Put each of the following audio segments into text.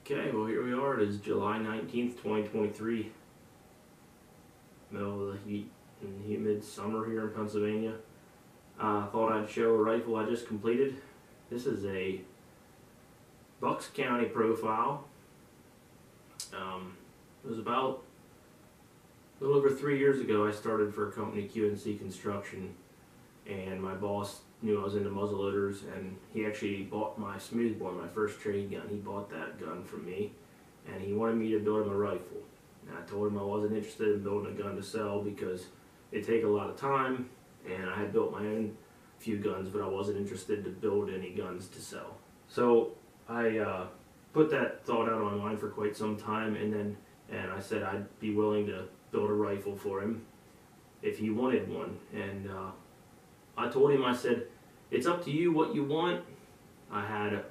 Okay, well here we are. It is July 19th, 2023. Middle of the heat and humid summer here in Pennsylvania. Thought I'd show a rifle I just completed. This is a Bucks County profile. It was about a little over 3 years ago. I started for a company, QNC Construction, and my boss knew I was into muzzleloaders, and he actually bought my smoothbore, my first trade gun. He bought that gun from me, and he wanted me to build him a rifle. And I told him I wasn't interested in building a gun to sell because it'd take a lot of time, and I had built my own few guns, but I wasn't interested to build any guns to sell. So I put that thought out on my mind for quite some time, and I said I'd be willing to build a rifle for him if he wanted one. And I told him, I said, it's up to you what you want. I had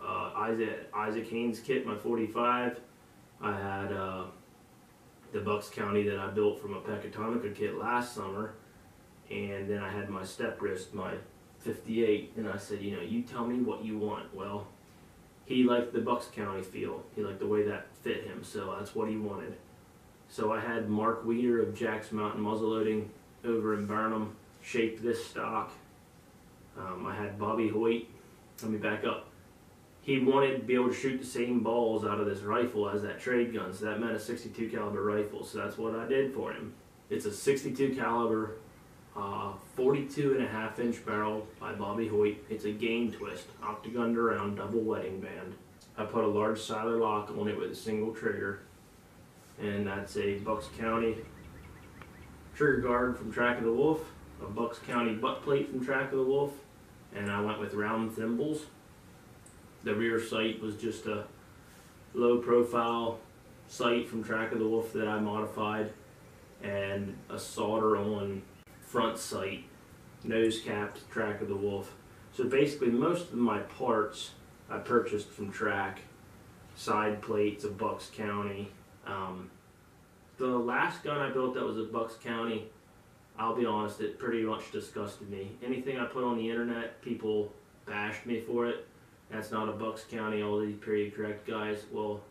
Isaac Haynes kit, my 45. I had the Bucks County that I built from a Pecatonica kit last summer. And then I had my step wrist, my 58. And I said, you know, you tell me what you want. Well, he liked the Bucks County feel. He liked the way that fit him, so that's what he wanted. So I had Mark Weeder of Jack's Mountain Muzzleloading over in Burnham shape this stock. I had Bobby Hoyt. Let me back up. He wanted to be able to shoot the same balls out of this rifle as that trade gun, so that meant a 62 caliber rifle. So that's what I did for him. It's a 62 caliber, 42.5 inch barrel by Bobby Hoyt. It's a game twist, octagon to round, double wedding band. I put a large Siler lock on it with a single trigger, and that's a Bucks County trigger guard from Track of the Wolf, a Bucks County butt plate from Track of the Wolf, and I went with round thimbles. The rear sight was just a low profile sight from Track of the Wolf that I modified, and a solder on front sight, nose capped Track of the Wolf. So basically most of my parts I purchased from Track. Side plates of Bucks County. The last gun I built that was a Bucks County, I'll be honest, it pretty much disgusted me. Anything I put on the internet, people bashed me for it. That's not a Bucks County, all these period correct guys. Well,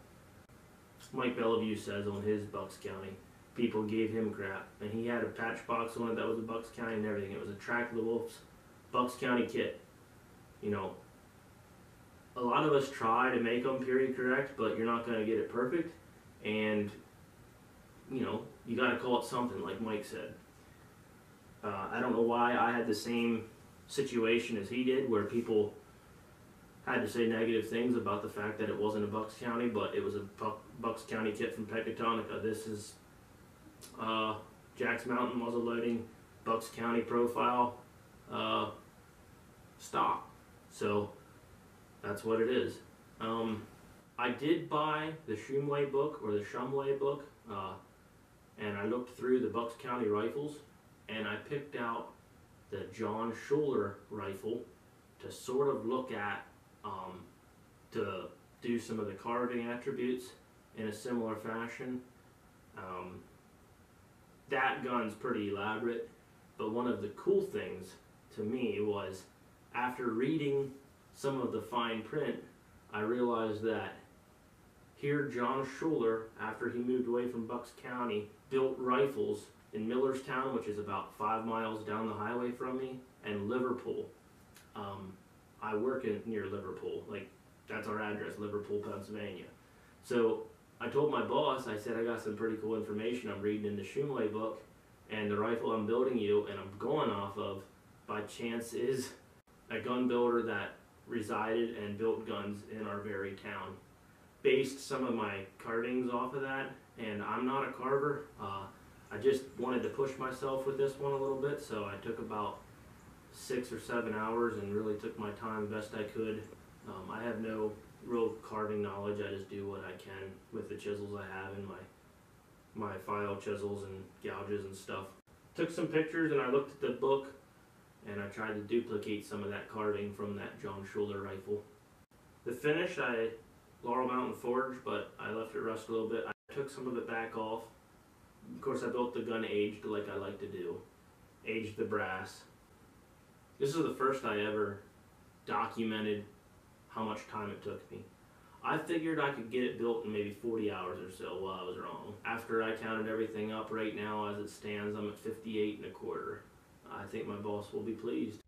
Mike Bellevue says on his Bucks County, people gave him crap. And he had a patch box on it that was a Bucks County and everything. It was a Track of the Wolf's Bucks County kit. You know, a lot of us try to make them period correct, but you're not going to get it perfect. And, you know, you got to call it something, like Mike said. I don't know why I had the same situation as he did, where people had to say negative things about the fact that it wasn't a Bucks County, but it was a Bucks County kit from Pecatonica. This is Jack's Mountain Muzzleloading Bucks County profile stock. So that's what it is. I did buy the Shumway book, or the Shumway book, and I looked through the Bucks County rifles, and I picked out the John Shuler rifle to sort of look at, to do some of the carving attributes in a similar fashion. That gun's pretty elaborate, but one of the cool things to me was, after reading some of the fine print, I realized that here John Shuler, after he moved away from Bucks County, built rifles in Millerstown, which is about 5 miles down the highway from me, and Liverpool. I work near Liverpool, like that's our address, Liverpool, Pennsylvania. So I told my boss, I said, I got some pretty cool information I'm reading in the Shumway book, and the rifle I'm building you and I'm going off of, by chance, is a gun builder that resided and built guns in our very town. Based some of my carvings off of that, and I'm not a carver. I just wanted to push myself with this one a little bit, so I took about 6 or 7 hours and really took my time best I could. I have no real carving knowledge. I just do what I can with the chisels I have in my file chisels and gouges and stuff. Took some pictures and I looked at the book, and I tried to duplicate some of that carving from that John Shuler rifle. The finish, I Laurel Mountain Forge, but I left it rust a little bit. I took some of it back off. Of course, I built the gun aged like I like to do. Aged the brass. This is the first I ever documented how much time it took me. I figured I could get it built in maybe 40 hours or so. Well, I was wrong. After I counted everything up right now as it stands, I'm at 58 1/4. I think my boss will be pleased.